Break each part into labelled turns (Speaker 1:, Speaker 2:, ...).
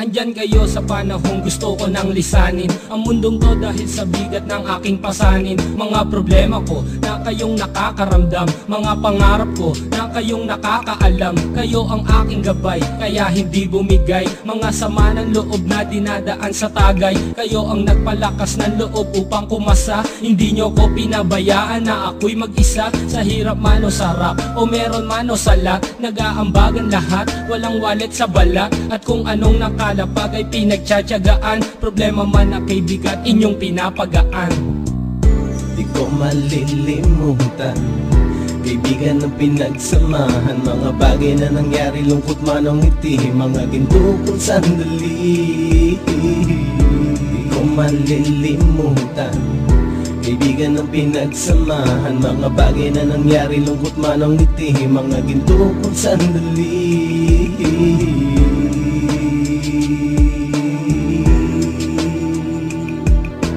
Speaker 1: Andyan kayo sa panahong gusto ko nang lisanin ang mundong to dahil sa bigat ng aking pasanin. Mga problema ko na kayong nakakaramdam, mga pangarap ko na kayong nakakaalam. Kayo ang aking gabay, kaya hindi bumigay. Mga sama ng loob na dinadaan sa tagay, kayo ang nagpalakas ng loob upang kumasa. Hindi nyo ko pinabayaan na ako'y mag-isa. Sa hirap man o sarap, o meron man o salat, nag-aambagan lahat, walang wallet sa balat. At kung anong nakalapag ay pinagtsatsagaan, problema man na kay bigat, inyong pinapagaan.
Speaker 2: Di ko malilimutan, kaibigan ng pinagsamahan, mga bagay na nangyari, lungkot man o ngiti, mga ginto kong sandali. Di ko malilimutan, kaibigan ng pinagsamahan, mga bagay na nangyari, lungkot man o ngiti, mga ginto kong sandali.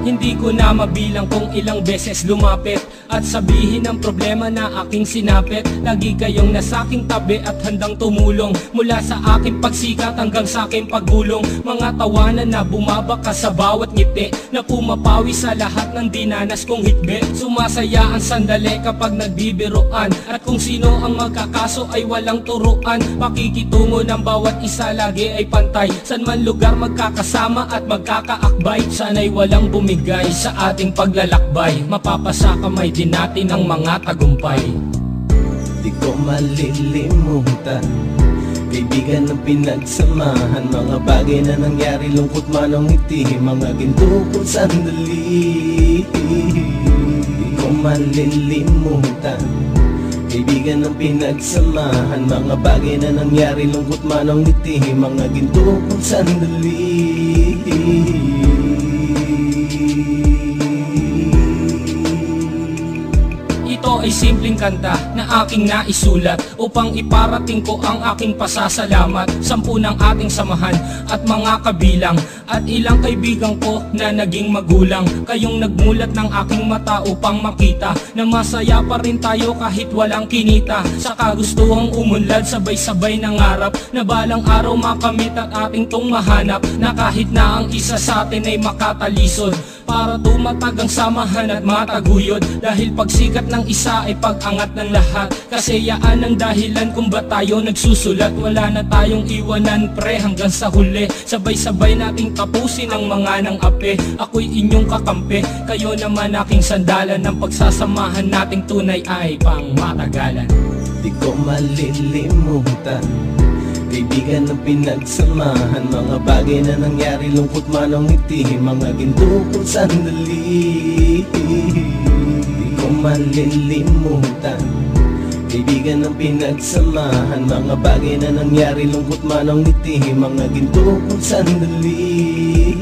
Speaker 1: Hindi ko na mabilang kung ilang beses lumapit at sabihin ang problema na aking sinapit. Lagi kayong nasa aking tabi at handang tumulong, mula sa aking pagsikat hanggang sa aking paggulong. Mga tawanan na bumabaka sa bawat ngiti, na pumapawi sa lahat ng dinanas kong hitbe. Sumasaya ang sandali kapag nagbibiruan, at kung sino ang magkakaso ay walang turuan. Pakikitungo ng bawat isa lagi ay pantay, san man lugar magkakasama at magkakaakbay. Sana'y walang bumigay sa ating paglalakbay, mapapasa kamay din natin ang mga tagumpay.
Speaker 2: Di ko malilimutan, kaibigan ng pinagsamahan, mga bagay na nangyari, lungkot man o ngiti, mga ginto kong sandali. Di ko malilimutan, kaibigan ng pinagsamahan, mga bagay na nangyari, lungkot man o ngiti, mga ginto kong sandali.
Speaker 1: Ito ay simpleng kanta na aking naisulat upang iparating ko ang aking pasasalamat. 10 ng ating samahan at mga kabilang, at ilang kaibigan ko na naging magulang. Kayong nagmulat ng aking mata upang makita na masaya pa rin tayo kahit walang kinita. Sa kagustuhang umunlad, sabay-sabay nangarap na balang araw makamit at ating tong mahanap, na kahit na ang isa sa atin ay makatalisod, para tumatag ang samahan at mataguyod. Dahil pagsikat ng isa ay pag-angat ng lahat, kasayaan ang dahilan kung ba't tayo nagsusulat. Wala na tayong iwanan pre hanggang sa huli, sabay-sabay nating tapusin ang mga nang ape. Ako'y inyong kakampi, kayo naman aking sandalan, ng pagsasamahan nating tunay ay pang matagalan.
Speaker 2: Di ko malilimutan, kaibigan ng pinagsamahan, mga bagay na nangyari, lungkot man o ngiti, mga ginto kong sandali. Di ko malilimutan, kaibigan ng pinagsamahan, mga bagay na nangyari, lungkot man o ngiti, mga ginto kong sandali.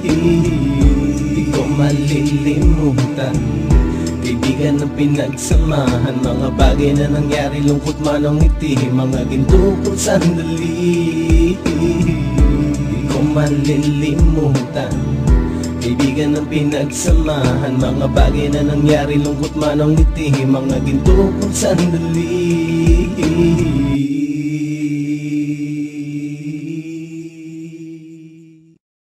Speaker 2: Di ko malilimutan, kaibigan ng pinagsamahan, mga bagay na nangyari, lungkot man o ngiti, mga ginto kong sandali. Di ko malilimutan, kaibigan ng pinagsamahan, mga bagay na nangyari, lungkot man o ngiti, mga ginto kong sandali.